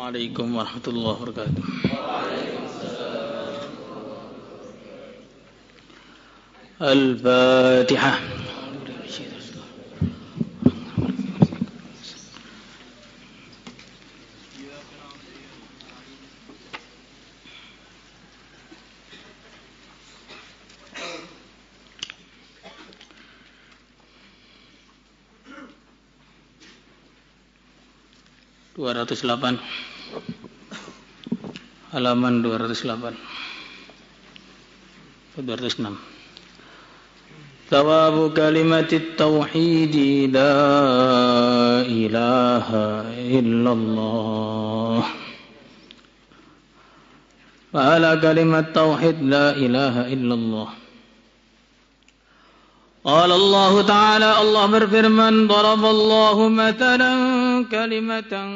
Assalamualaikum warahmatullahi wabarakatuh. Al-Fatihah. Halaman 208 206. Thawabu kalimatit tauhid la ilaha illallah. Pahala kalimat tauhid la ilaha illallah. Qala Allah Ta'ala, Allah berfirman, daraballahu mathalan kalimatan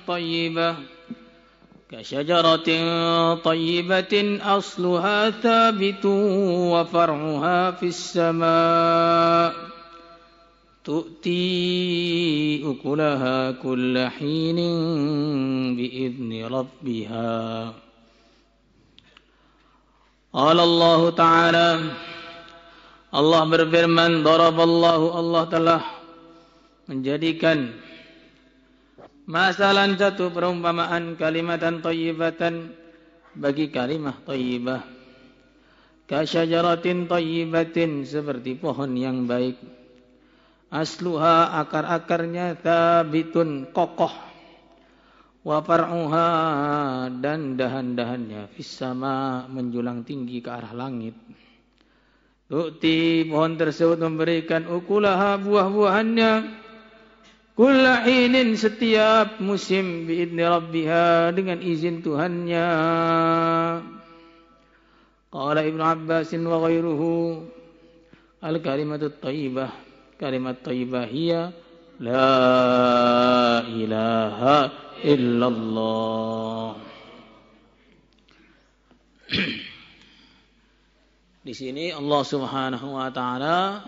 tayyibah kasyajaratin tayyibatin asluha thabitun wa far'uha fis sama' tu'ti ukulaha kulla hinin bi'izni rabbiha. Qala Allah Ta'ala, Allah berfirman, daraballahu, Allah telah menjadikan masalan satu perumpamaan kalimatan thayyibatan bagi kalimah thayyibah kasyajaratin thayyibatin seperti pohon yang baik asluha akar-akarnya thabitun kokoh wa far'uha dan dahan-dahannya fis sama menjulang tinggi ke arah langit. Tu'ti, pohon tersebut memberikan ukulaha buah-buahannya kulla hinin setiap musim biidni rabbiha dengan izin Tuhannya. Qala Ibnu Abbas wa ghairuhu al-kalimatut thayyibah, kalimat thayyibah hiya la ilaha illallah. Di sini Allah Subhanahu wa taala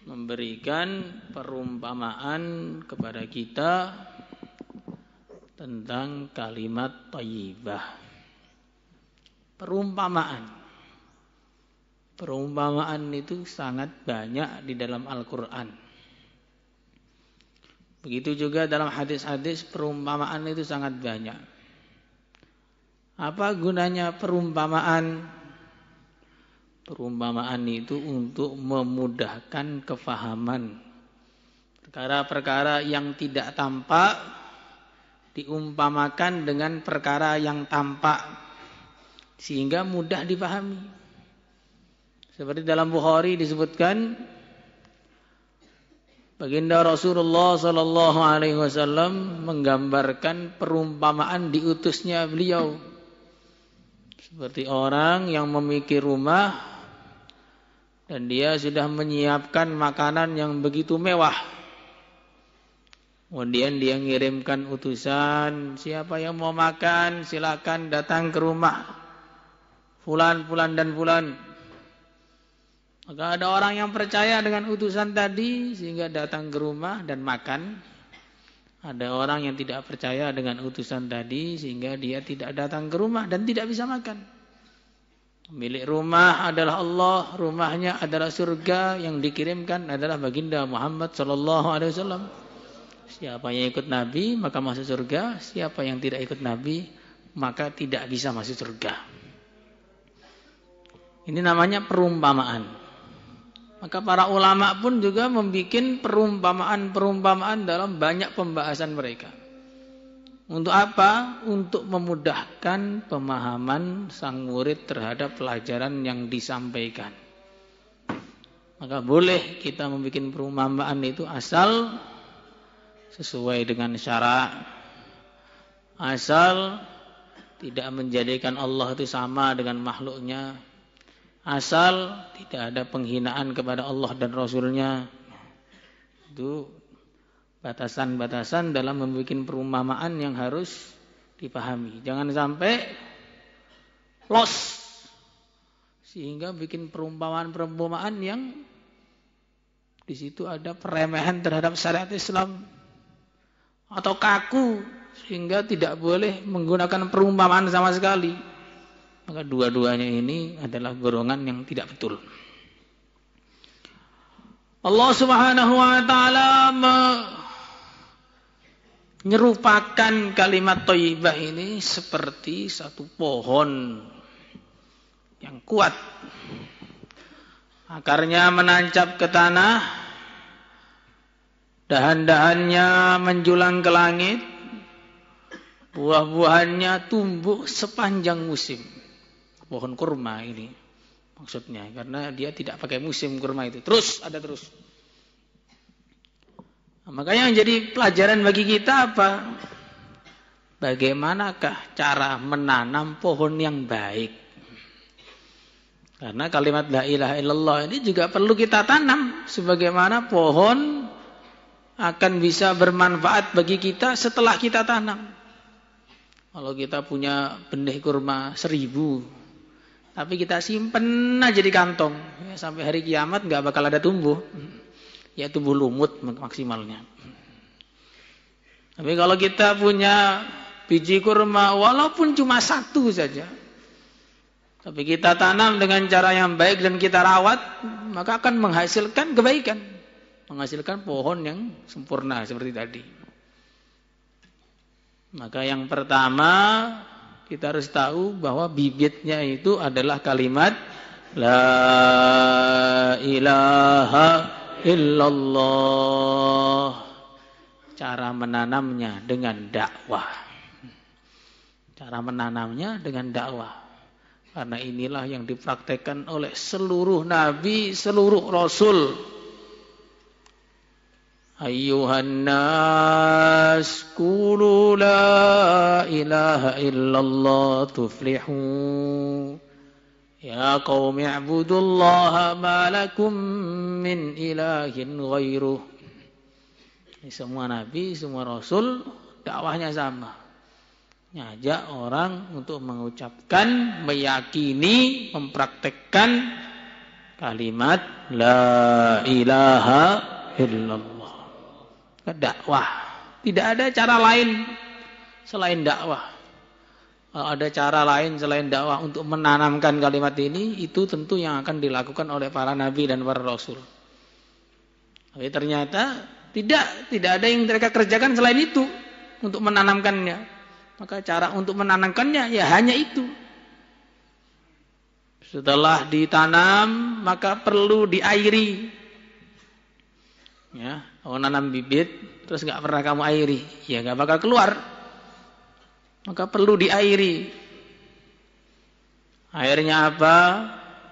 memberikan perumpamaan kepada kita tentang kalimat thayyibah. Perumpamaan itu sangat banyak di dalam Al-Qur'an. Begitu juga dalam hadis-hadis perumpamaan itu sangat banyak. Apa gunanya perumpamaan? Perumpamaan itu untuk memudahkan kefahaman. Perkara-perkara yang tidak tampak diumpamakan dengan perkara yang tampak sehingga mudah dipahami. Seperti dalam Bukhari disebutkan, baginda Rasulullah sallallahu alaihi wasallam menggambarkan perumpamaan diutusnya beliau. Seperti orang yang memiliki rumah dan dia sudah menyiapkan makanan yang begitu mewah. Kemudian dia mengirimkan utusan, siapa yang mau makan silakan datang ke rumah fulan, fulan dan fulan. Maka ada orang yang percaya dengan utusan tadi sehingga datang ke rumah dan makan. Ada orang yang tidak percaya dengan utusan tadi sehingga dia tidak datang ke rumah dan tidak bisa makan. Milik rumah adalah Allah, rumahnya adalah surga, yang dikirimkan adalah baginda Muhammad sallallahu alaihi wasallam. Siapa yang ikut Nabi maka masuk surga, siapa yang tidak ikut Nabi maka tidak bisa masuk surga. Ini namanya perumpamaan. Maka para ulama pun juga membuat perumpamaan-perumpamaan dalam banyak pembahasan mereka. Untuk apa? Untuk memudahkan pemahaman sang murid terhadap pelajaran yang disampaikan. Maka boleh kita membuat perumpamaan itu asal sesuai dengan syarak. Asal tidak menjadikan Allah itu sama dengan makhluknya. Asal tidak ada penghinaan kepada Allah dan Rasulnya. Itu batasan-batasan dalam membuat perumpamaan yang harus dipahami. Jangan sampai lost sehingga bikin perumpamaan-perumpamaan yang di situ ada peremehan terhadap syariat Islam atau kaku sehingga tidak boleh menggunakan perumpamaan sama sekali. Maka dua-duanya ini adalah golongan yang tidak betul. Allah Subhanahu wa taala menyerupakan kalimat thayyibah ini seperti satu pohon yang kuat. Akarnya menancap ke tanah, dahan-dahannya menjulang ke langit, buah-buahannya tumbuh sepanjang musim. Pohon kurma ini maksudnya, karena dia tidak pakai musim kurma itu. Terus. Nah, makanya yang jadi pelajaran bagi kita apa? Bagaimanakah cara menanam pohon yang baik? Karena kalimat la ilaha illallah ini juga perlu kita tanam. Sebagaimana pohon akan bisa bermanfaat bagi kita setelah kita tanam. Kalau kita punya benih kurma 1000, tapi kita simpen aja di kantong, ya, sampai hari kiamat nggak bakal ada tumbuh. Ya tumbuh lumut maksimalnya. Tapi kalau kita punya biji kurma walaupun cuma 1 saja, tapi kita tanam dengan cara yang baik dan kita rawat, maka akan menghasilkan kebaikan. Menghasilkan pohon yang sempurna seperti tadi. Maka yang pertama kita harus tahu bahwa bibitnya itu adalah kalimat la ilaha illallah. Cara menanamnya dengan dakwah. Cara menanamnya dengan dakwah. Karena inilah yang dipraktekkan oleh seluruh nabi, seluruh rasul. Ayyuhan nas qulu la ilaha illallah tuflihu. Ya qaumi i'budullaha ma lakum min ilahin ghairuh. Ini semua nabi, semua rasul dakwahnya sama. Ngajak orang untuk mengucapkan, meyakini, mempraktekkan kalimat la ilaha illallah. Dakwah. Tidak ada cara lain selain dakwah. Kalau ada cara lain selain dakwah untuk menanamkan kalimat ini, itu tentu yang akan dilakukan oleh para nabi dan para rasul. Tapi ternyata tidak ada yang mereka kerjakan selain itu untuk menanamkannya. Maka cara untuk menanamkannya ya hanya itu. Setelah ditanam maka perlu diairi. Ya, kalau nanam bibit terus nggak pernah kamu airi, ya nggak bakal keluar. Maka perlu diairi. Airnya apa?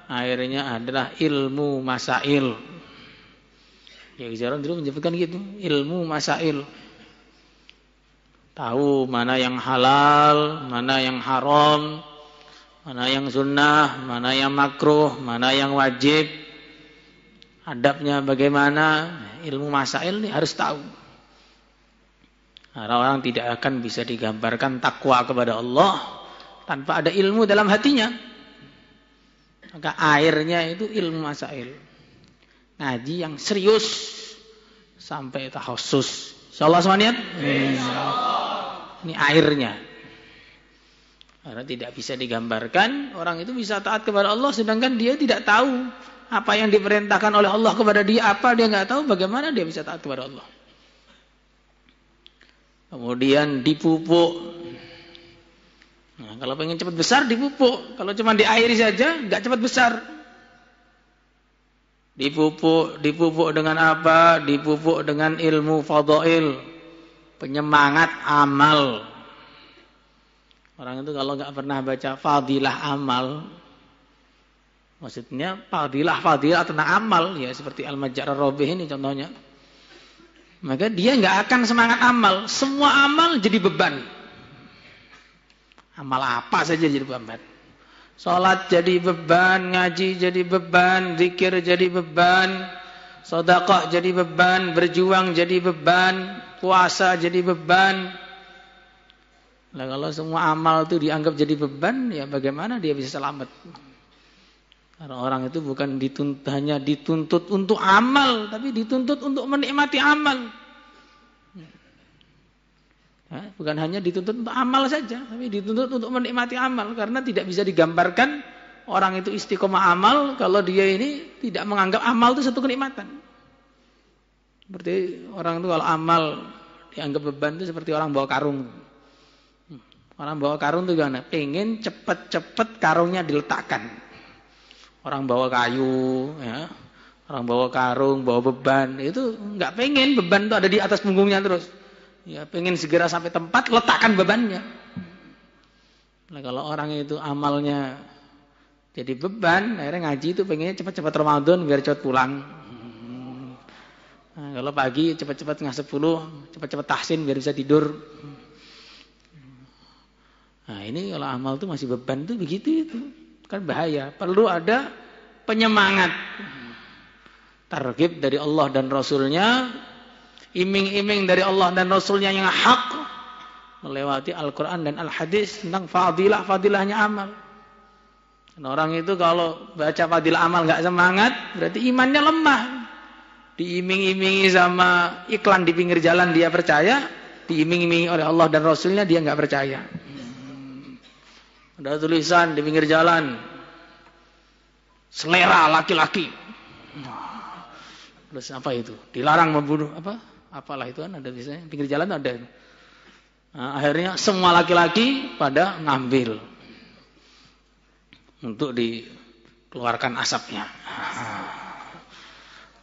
Airnya adalah ilmu masail. Ya, Jaron dulu menyebutkan gitu, ilmu masail. Tahu mana yang halal, mana yang haram, mana yang sunnah, mana yang makruh, mana yang wajib. Adabnya bagaimana? Ilmu masail ini harus tahu. Karena orang tidak akan bisa digambarkan takwa kepada Allah tanpa ada ilmu dalam hatinya. Maka airnya itu ilmu masail. Ngaji yang serius sampai tahassus. Insyaallah semua niat? Ini airnya. Karena tidak bisa digambarkan, orang itu bisa taat kepada Allah sedangkan dia tidak tahu apa yang diperintahkan oleh Allah kepada dia, apa dia nggak tahu, bagaimana dia bisa taat kepada Allah. Kemudian dipupuk. Nah, kalau pengen cepat besar dipupuk, kalau cuma diairi saja nggak cepat besar. Dipupuk dengan apa? Dipupuk dengan ilmu fadhail, penyemangat amal. Orang itu kalau nggak pernah baca fadilah amal, maksudnya fadilah tentang amal, ya seperti Al-Majjar Ar-Rabih ini contohnya, maka dia nggak akan semangat amal. Semua amal jadi beban. Amal apa saja jadi beban. Salat jadi beban, ngaji jadi beban, zikir jadi beban, sedekah jadi beban, berjuang jadi beban, puasa jadi beban. Nah, kalau semua amal itu dianggap jadi beban, ya bagaimana dia bisa selamat? Karena orang itu bukan hanya dituntut untuk amal, tapi dituntut untuk menikmati amal. Bukan hanya dituntut untuk amal saja, tapi dituntut untuk menikmati amal. Karena tidak bisa digambarkan orang itu istiqomah amal kalau dia ini tidak menganggap amal itu satu kenikmatan. Seperti orang itu kalau amal dianggap beban itu seperti orang bawa karung. Orang bawa karung itu gimana? Pengen cepet-cepet karungnya diletakkan. Orang bawa kayu, ya. Orang bawa karung, bawa beban, itu nggak pengen beban itu ada di atas punggungnya terus. Ya, pengen segera sampai tempat, letakkan bebannya. Nah, kalau orang itu amalnya jadi beban, akhirnya ngaji itu pengennya cepat-cepat Ramadan biar cepat pulang. Nah, kalau pagi cepat-cepat ngasih 10, cepat-cepat tahsin biar bisa tidur. Nah, ini kalau amal itu masih beban itu begitu itu. Kan bahaya. Perlu ada penyemangat. Targhib dari Allah dan Rasulnya, iming-iming dari Allah dan Rasulnya yang hak, melewati Al-Quran dan Al-Hadis tentang fadilahnya amal. Dan orang itu kalau baca fadilah amal nggak semangat, berarti imannya lemah. Diiming-imingi sama iklan di pinggir jalan dia percaya, diiming-imingi oleh Allah dan Rasulnya dia nggak percaya. Ada tulisan di pinggir jalan, selera laki-laki. Terus apa itu? Dilarang membunuh apa? Apalah itu kan ada biasanya pinggir jalan ada. Nah, akhirnya semua laki-laki pada ngambil untuk dikeluarkan asapnya.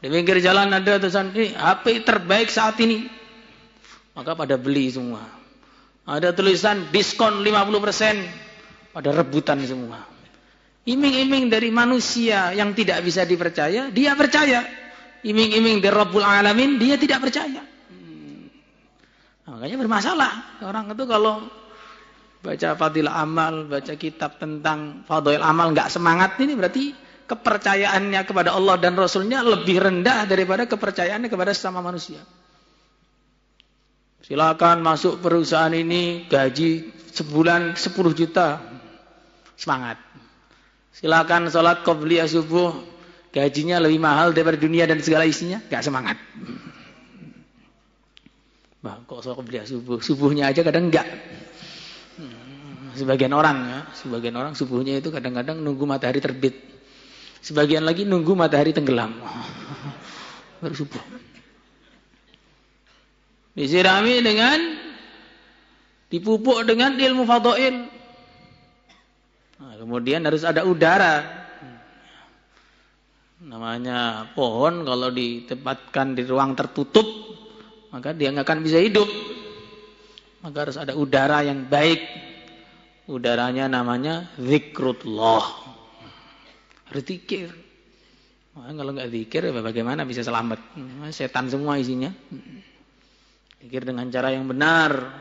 Di pinggir jalan ada tulisan ini HP terbaik saat ini. Maka pada beli semua. Ada tulisan diskon 50%, pada rebutan semua. Iming-iming dari manusia yang tidak bisa dipercaya, dia percaya. Iming-iming dari Rabbul Alamin, dia tidak percaya. Nah, makanya bermasalah. Orang itu kalau baca fadilah amal, baca kitab tentang fadail amal, nggak semangat, ini berarti kepercayaannya kepada Allah dan Rasulnya lebih rendah daripada kepercayaannya kepada sesama manusia. Silakan masuk perusahaan ini, gaji sebulan 10 juta. Semangat. Silakan sholat qobliyah subuh, gajinya lebih mahal daripada dunia dan segala isinya, gak semangat. Bah, kok sholat qobliyah subuh, subuhnya aja kadang enggak. Sebagian orang subuhnya itu kadang-kadang nunggu matahari terbit. Sebagian lagi nunggu matahari tenggelam. Baru subuh. Disirami dengan, dipupuk dengan ilmu fadail. Nah, kemudian harus ada udara. Namanya pohon kalau ditempatkan di ruang tertutup, maka dia nggak akan bisa hidup. Maka harus ada udara yang baik. Udaranya namanya zikrullah. Harus zikir. Nah, kalau nggak zikir, bagaimana bisa selamat? Setan semua isinya. Zikir dengan cara yang benar,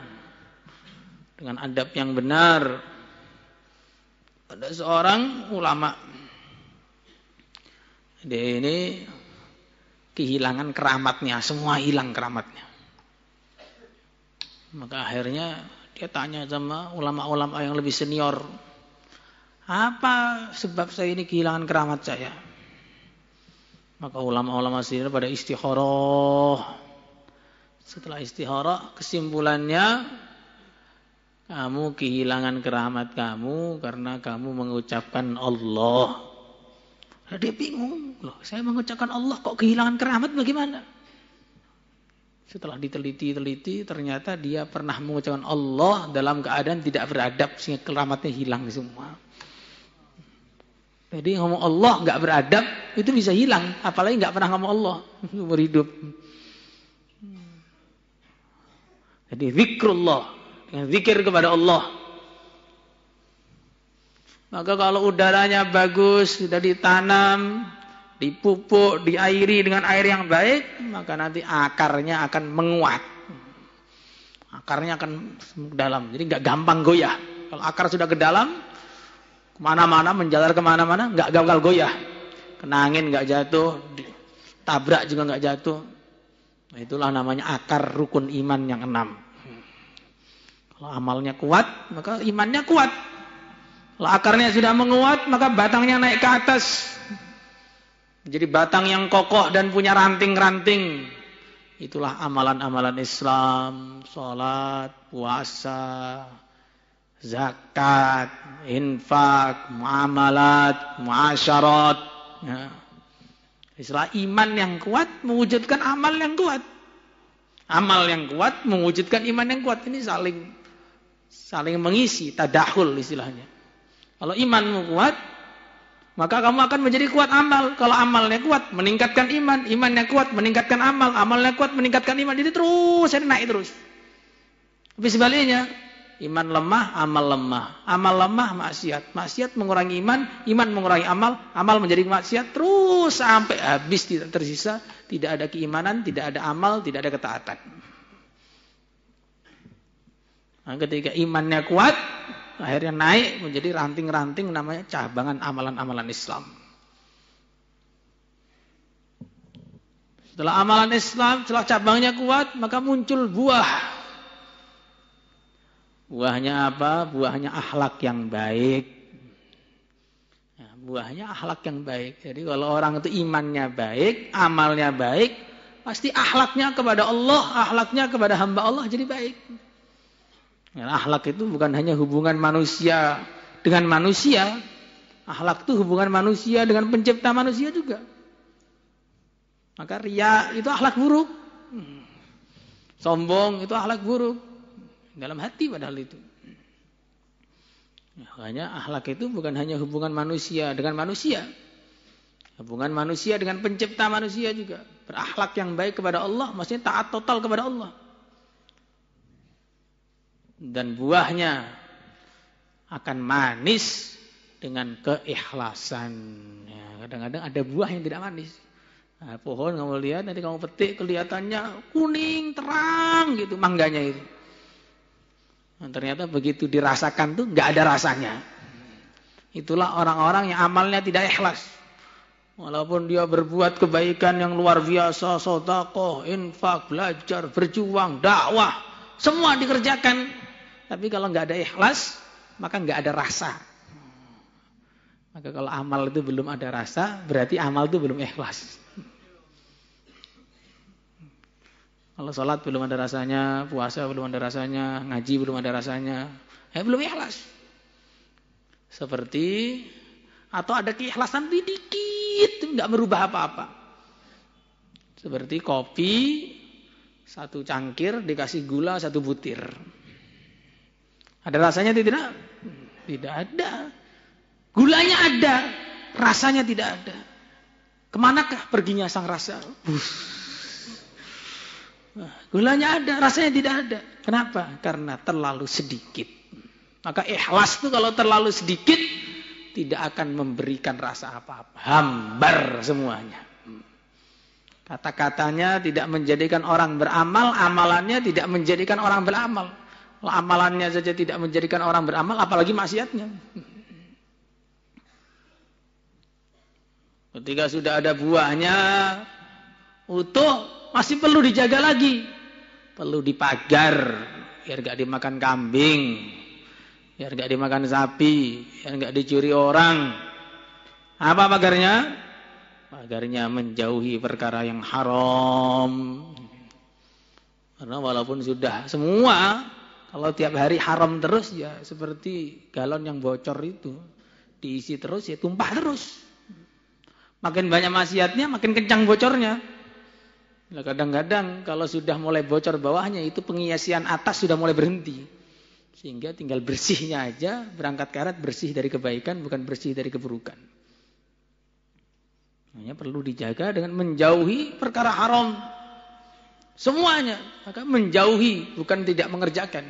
dengan adab yang benar. Ada seorang ulama, dia ini kehilangan keramatnya, semua hilang keramatnya. Maka akhirnya dia tanya sama ulama-ulama yang lebih senior, apa sebab saya ini kehilangan keramat saya? Maka ulama-ulama senior pada istikharah. Setelah istikharah, kesimpulannya, kamu kehilangan keramat kamu karena kamu mengucapkan Allah. Dia bingung, loh, saya mengucapkan Allah kok kehilangan keramat bagaimana? Setelah diteliti, ternyata dia pernah mengucapkan Allah dalam keadaan tidak beradab sehingga keramatnya hilang semua. Jadi ngomong Allah nggak beradab itu bisa hilang, apalagi nggak pernah ngomong Allah berhidup. Jadi zikrullah, dengan zikir kepada Allah. Maka kalau udaranya bagus, sudah ditanam, dipupuk, diairi dengan air yang baik, maka nanti akarnya akan menguat. Akarnya akan dalam, jadi nggak gampang goyah. Kalau akar sudah ke dalam, kemana-mana, menjalar kemana-mana, nggak gampang goyah. Kena angin nggak jatuh, tabrak juga nggak jatuh. Nah, itulah namanya akar rukun iman yang 6. Kalau amalnya kuat, maka imannya kuat. Kalau akarnya sudah menguat, maka batangnya naik ke atas. Jadi batang yang kokoh dan punya ranting-ranting. Itulah amalan-amalan Islam, sholat, puasa, zakat, infak, muamalat, muasyarat. Ya. Istilah iman yang kuat mewujudkan amal yang kuat. Amal yang kuat mewujudkan iman yang kuat. Ini saling mengisi, tadahul istilahnya. Kalau imanmu kuat, maka kamu akan menjadi kuat amal. Kalau amalnya kuat, meningkatkan iman. Imannya kuat, meningkatkan amal. Amalnya kuat, meningkatkan iman. Jadi terus, naik terus. Tapi sebaliknya, iman lemah, amal lemah. Amal lemah, maksiat. Maksiat mengurangi iman, iman mengurangi amal. Amal menjadi maksiat, terus sampai habis tidak tersisa. Tidak ada keimanan, tidak ada amal, tidak ada ketaatan. Nah, ketika imannya kuat, akhirnya naik menjadi ranting-ranting namanya cabangan amalan-amalan Islam. Setelah amalan Islam, setelah cabangnya kuat, maka muncul buah. Buahnya apa? Buahnya akhlak yang baik. Nah, buahnya akhlak yang baik. Jadi kalau orang itu imannya baik, amalnya baik, pasti akhlaknya kepada Allah, akhlaknya kepada hamba Allah jadi baik. Ya, akhlak itu bukan hanya hubungan manusia dengan manusia. Akhlak itu hubungan manusia dengan pencipta manusia juga. Maka riya itu akhlak buruk. Sombong itu akhlak buruk. Dalam hati padahal itu. Makanya akhlak itu bukan hanya hubungan manusia dengan manusia. Hubungan manusia dengan pencipta manusia juga. Berakhlak yang baik kepada Allah, maksudnya taat total kepada Allah. Dan buahnya akan manis dengan keikhlasan. Ya, kadang-kadang ada buah yang tidak manis. Nah, pohon kamu lihat, nanti kamu petik kelihatannya kuning terang gitu mangganya itu. Nah, ternyata begitu dirasakan tuh nggak ada rasanya. Itulah orang-orang yang amalnya tidak ikhlas. Walaupun dia berbuat kebaikan yang luar biasa, sedekah, infak, belajar, berjuang, dakwah, semua dikerjakan. Tapi kalau nggak ada ikhlas, maka nggak ada rasa. Maka kalau amal itu belum ada rasa, berarti amal itu belum ikhlas. Kalau sholat belum ada rasanya, puasa belum ada rasanya, ngaji belum ada rasanya, belum ikhlas. Seperti, atau ada keikhlasan dikit, nggak merubah apa-apa. Seperti kopi, 1 cangkir dikasih gula 1 butir. Ada rasanya tidak? Tidak ada. Gulanya ada, rasanya tidak ada. Kemanakah perginya sang rasa? Gulanya ada, rasanya tidak ada. Kenapa? Karena terlalu sedikit. Maka ikhlas itu kalau terlalu sedikit, tidak akan memberikan rasa apa-apa. Hambar semuanya. Kata-katanya tidak menjadikan orang beramal, amalannya tidak menjadikan orang beramal. Kalau amalannya saja tidak menjadikan orang beramal, apalagi maksiatnya. Ketika sudah ada buahnya utuh, masih perlu dijaga lagi. Perlu dipagar, biar gak dimakan kambing, biar gak dimakan sapi, biar gak dicuri orang. Apa pagarnya? Pagarnya menjauhi perkara yang haram. Karena walaupun sudah semua, kalau tiap hari haram terus, ya seperti galon yang bocor itu. Diisi terus, ya tumpah terus. Makin banyak maksiatnya, makin kencang bocornya. Nah, kadang-kadang kalau sudah mulai bocor bawahnya, itu pengisian atas sudah mulai berhenti. Sehingga tinggal bersihnya aja, berangkat karat bersih dari kebaikan, bukan bersih dari keburukan. Hanya perlu dijaga dengan menjauhi perkara haram. Semuanya, maka menjauhi, bukan tidak mengerjakan.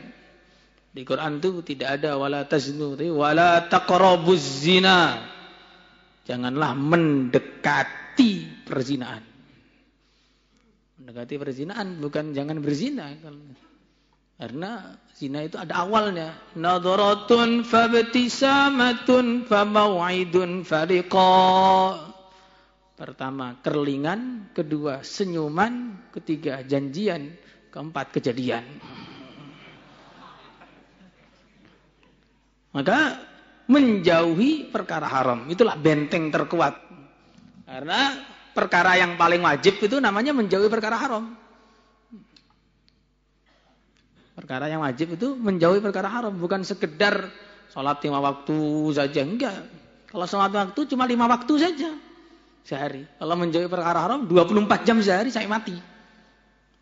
Di Quran itu tidak ada wala taznu, wala taqrabuz zina. Janganlah mendekati perzinaan. Mendekati perzinaan bukan jangan berzina. Karena zina itu ada awalnya. Nadharatun fabtisamatun famau'idun faliqa. Pertama kerlingan, kedua senyuman, ketiga janjian, keempat kejadian. Maka menjauhi perkara haram, itulah benteng terkuat. Karena perkara yang paling wajib itu namanya menjauhi perkara haram. Perkara yang wajib itu menjauhi perkara haram, bukan sekedar sholat 5 waktu saja, enggak. Kalau sholat waktu cuma 5 waktu saja sehari. Kalau menjauhi perkara haram 24 jam sehari saya mati.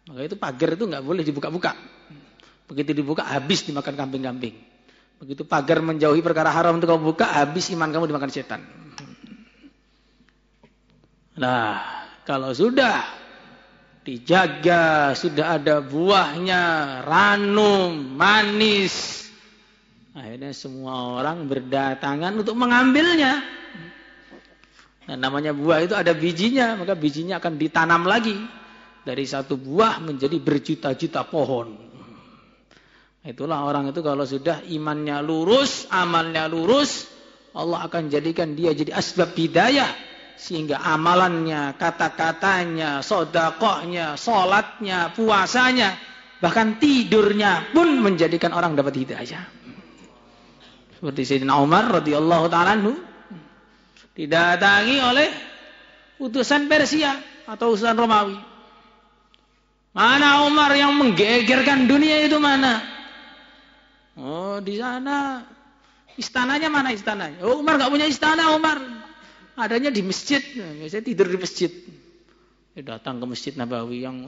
Maka itu pagar itu enggak boleh dibuka-buka. Begitu dibuka habis dimakan kambing-kambing. Begitu pagar menjauhi perkara haram itu kamu buka, habis iman kamu dimakan setan. Nah, kalau sudah dijaga, sudah ada buahnya, ranum, manis, akhirnya semua orang berdatangan untuk mengambilnya. Nah, namanya buah itu ada bijinya, maka bijinya akan ditanam lagi. Dari satu buah menjadi berjuta-juta pohon. Itulah orang itu kalau sudah imannya lurus, amalnya lurus, Allah akan jadikan dia jadi asbab hidayah. Sehingga amalannya, kata-katanya, sedekahnya, sholatnya, puasanya, bahkan tidurnya pun menjadikan orang dapat hidayah. Seperti Sayyidina Umar radhiyallahu ta'ala anhu didatangi oleh utusan Persia atau utusan Romawi. Mana Umar yang menggegerkan dunia itu mana? Oh, di sana. Istananya mana istananya? Oh, Umar enggak punya istana, Umar. Adanya di masjid. Biasanya tidur di masjid. Dia datang ke Masjid Nabawi yang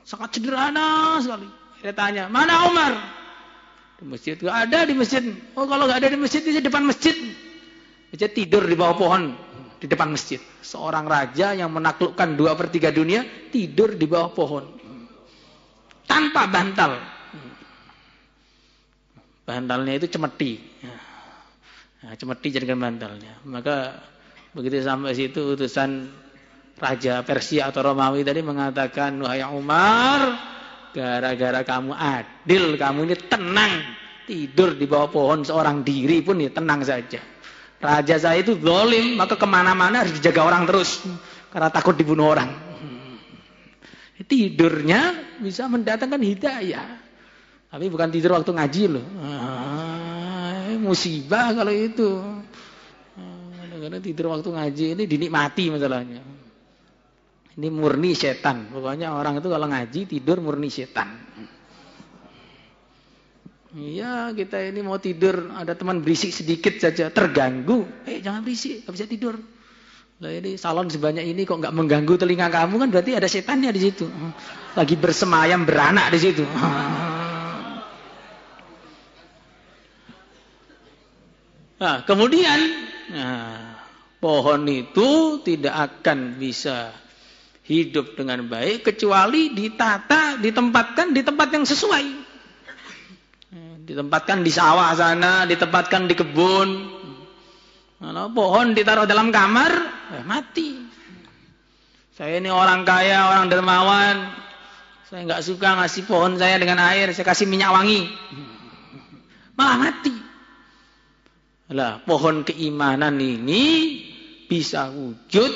sangat sederhana sekali. Dia tanya, "Mana Umar?" Di masjid. Enggak ada di masjid. Oh, kalau enggak ada di masjid, di depan masjid. Dia tidur di bawah pohon di depan masjid. Seorang raja yang menaklukkan 2/3 dunia tidur di bawah pohon. Tanpa bantal. Bantalnya itu cemeti. Nah, cemeti jadikan bantalnya. Maka begitu sampai situ utusan Raja Persia atau Romawi tadi mengatakan, "Wahai Umar, gara-gara kamu adil, kamu ini tenang. Tidur di bawah pohon seorang diri pun ya tenang saja. Raja saya itu zalim, maka kemana-mana harus dijaga orang terus. Karena takut dibunuh orang." Tidurnya bisa mendatangkan hidayah. Tapi bukan tidur waktu ngaji loh. Musibah kalau itu. Karena tidur waktu ngaji ini dinikmati masalahnya. Ini murni setan. Pokoknya orang itu kalau ngaji tidur murni setan. Iya, kita ini mau tidur, ada teman berisik sedikit saja terganggu. Jangan berisik, enggak bisa tidur. Lah ini salon sebanyak ini kok enggak mengganggu telinga kamu, kan berarti ada setannya di situ. Lagi bersemayam beranak di situ. Nah, kemudian pohon itu tidak akan bisa hidup dengan baik kecuali ditata, ditempatkan di tempat yang sesuai. Ditempatkan di sawah sana, ditempatkan di kebun. Kalau pohon ditaruh dalam kamar, mati. Saya ini orang kaya, orang dermawan. Saya enggak suka ngasih pohon saya dengan air, saya kasih minyak wangi. Malah mati. Lah, pohon keimanan ini bisa wujud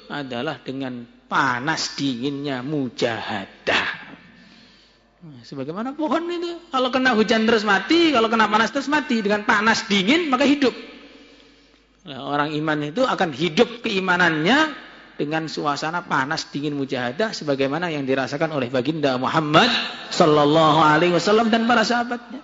adalah dengan panas dinginnya mujahadah. Sebagaimana pohon itu, kalau kena hujan terus mati, kalau kena panas terus mati. Dengan panas dingin maka hidup. Nah, orang iman itu akan hidup keimanannya dengan suasana panas dingin mujahadah sebagaimana yang dirasakan oleh baginda Muhammad sallallahu alaihi wasallam dan para sahabatnya.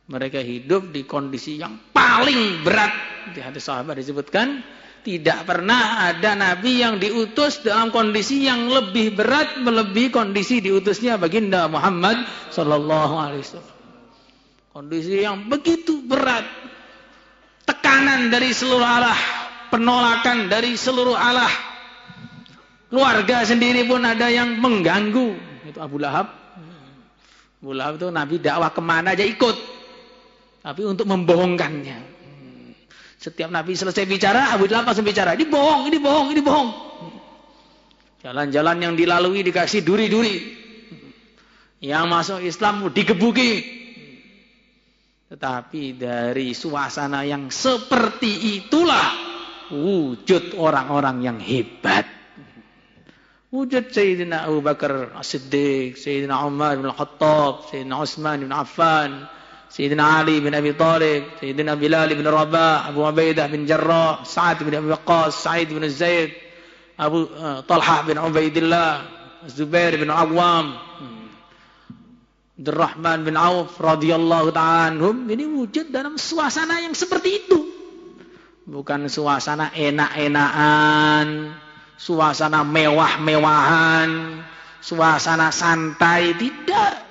Mereka hidup di kondisi yang paling berat. Di hadis sahabat disebutkan, tidak pernah ada nabi yang diutus dalam kondisi yang lebih berat melebihi kondisi diutusnya baginda Muhammad sallallahu alaihi wasallam. Kondisi yang begitu berat. Tekanan dari seluruh arah, penolakan dari seluruh arah. Keluarga sendiri pun ada yang mengganggu. Itu Abu Lahab. Abu Lahab itu Nabi dakwah kemana aja ikut. Tapi untuk membohongkannya. Setiap Nabi selesai bicara, Abu Lahab langsung bicara. Ini bohong, ini bohong, ini bohong. Jalan-jalan yang dilalui dikasih duri-duri. Yang masuk Islam digebuki. Tetapi dari suasana yang seperti itulah wujud orang-orang yang hebat. Wujud Sayyidina Abu Bakar As-Siddiq, Sayyidina Umar bin Al-Khattab, Sayyidina Utsman bin Affan, Sayyidina Ali bin Abi Thalib, Sayyidina Bilal bin Rabah, Abu Ubaidah bin Jarrah, Sa'ad bin Abi Waqqas, Sa'id bin Zaid, Abu Talha bin Ubaidillah, Zubair bin Awwam. Abdurrahman bin Auf radhiyallahu ta'ala anhum ini wujud dalam suasana yang seperti itu. Bukan suasana enak-enakan, suasana mewah-mewahan, suasana santai, tidak.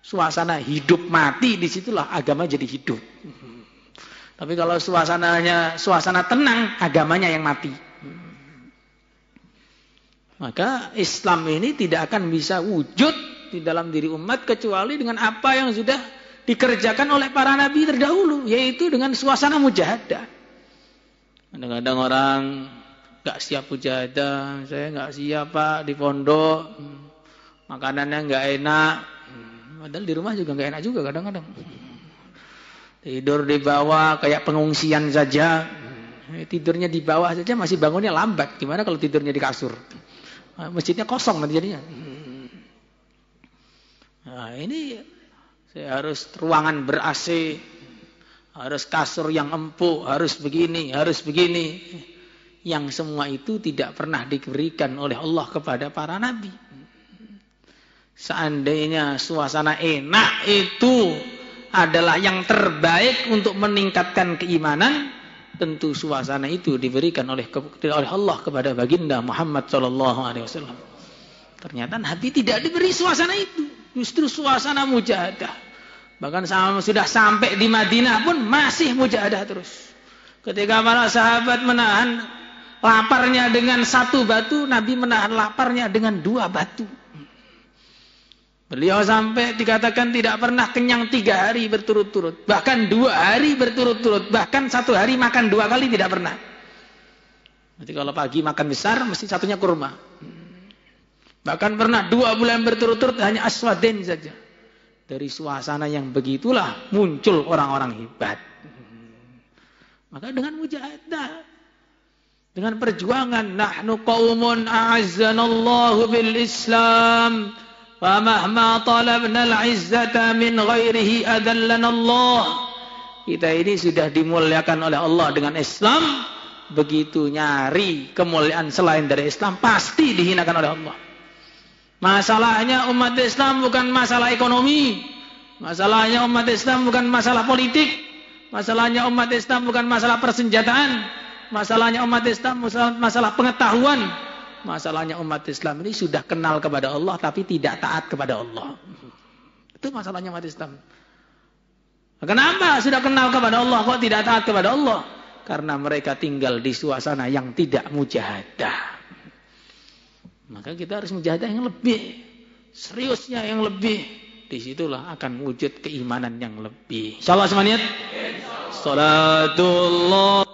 Suasana hidup mati, disitulah agama jadi hidup. Tapi kalau suasana tenang, agamanya yang mati. Maka Islam ini tidak akan bisa wujud di dalam diri umat kecuali dengan apa yang sudah dikerjakan oleh para nabi terdahulu, yaitu dengan suasana mujahadah. Kadang-kadang orang gak siap mujahadah, saya gak siap Pak di pondok, makanannya gak enak, padahal di rumah juga gak enak juga kadang-kadang. Tidur di bawah kayak pengungsian saja, tidurnya di bawah saja masih bangunnya lambat, gimana kalau tidurnya di kasur? Masjidnya kosong nanti jadinya. Nah, ini saya harus ruangan ber-AC, harus kasur yang empuk, harus begini, harus begini. Yang semua itu tidak pernah diberikan oleh Allah kepada para nabi. Seandainya suasana enak itu adalah yang terbaik untuk meningkatkan keimanan, tentu suasana itu diberikan oleh Allah kepada baginda Muhammad SAW. Ternyata Nabi tidak diberi suasana itu. Justru suasana mujahadah. Bahkan sudah sampai di Madinah pun masih mujahadah terus. Ketika para sahabat menahan laparnya dengan satu batu, Nabi menahan laparnya dengan 2 batu. Beliau sampai dikatakan tidak pernah kenyang 3 hari berturut-turut. Bahkan 2 hari berturut-turut. Bahkan 1 hari makan 2 kali tidak pernah. Jadi kalau pagi makan besar, mesti satunya kurma. Bahkan pernah 2 bulan berturut-turut hanya aswaden saja. Dari suasana yang begitulah muncul orang-orang hebat. Maka dengan mujahadah, dengan perjuangan, nahnu qaumun a'azzanallahu bil Islam, wa mahma talabna al-'izzata min ghairihi adallana Allah. Kita ini sudah dimuliakan oleh Allah dengan Islam. Begitu nyari kemuliaan selain dari Islam, pasti dihinakan oleh Allah. Masalahnya umat Islam bukan masalah ekonomi. Masalahnya umat Islam bukan masalah politik. Masalahnya umat Islam bukan masalah persenjataan. Masalahnya umat Islam masalah pengetahuan. Masalahnya umat Islam ini sudah kenal kepada Allah tapi tidak taat kepada Allah. Itu masalahnya umat Islam. Kenapa sudah kenal kepada Allah kok tidak taat kepada Allah? Karena mereka tinggal di suasana yang tidak mujahadah. Maka kita harus mujahadah yang lebih, seriusnya yang lebih. Disitulah akan wujud keimanan yang lebih. Insyaallah semuanya. Salatullah